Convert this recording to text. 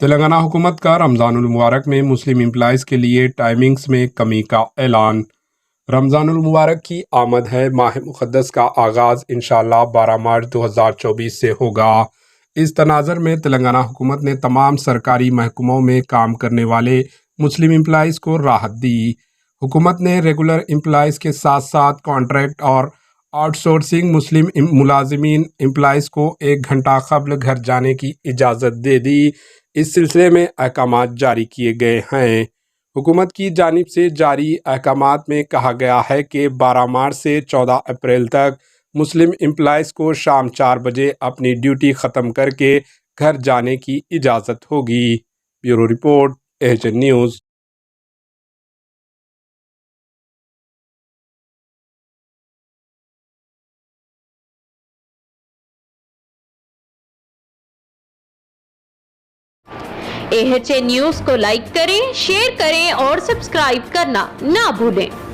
تلنگانہ حکومت کا رمضان المبارک میں مسلم امپلائیز کے لیے ٹائمنگز میں کمی کا اعلان۔ رمضان المبارک کی آمد ہے۔ ماہ مقدس کا آغاز انشاءاللہ 12 مارچ 2024 سے ہوگا۔ اس تناظر میں تلنگانہ حکومت نے تمام سرکاری محکموں میں کام کرنے والے مسلم امپلائیز کو راحت دی۔ حکومت نے ریگولر امپلائیز کے ساتھ ساتھ کانٹریکٹ اور آؤٹ سورسنگ مسلم ملازمین امپلائیز کو 1 گھنٹہ قبل گھر جانے کی اجازت دے دی۔ اس سلسلے میں احکامات جاری کیے گئے ہیں۔ حکومت کی جانب سے جاری احکامات میں کہا گیا ہے کہ 12 مارچ سے 14 اپریل تک مسلم امپلائیز کو شام 4 بجے اپنی ڈیوٹی ختم کر کے گھر جانے کی اجازت ہوگی۔ Bureau report, H N news. AHN news کو لائک کریں، شیئر کریں اور سبسکرائب کرنا نہ بھولیں۔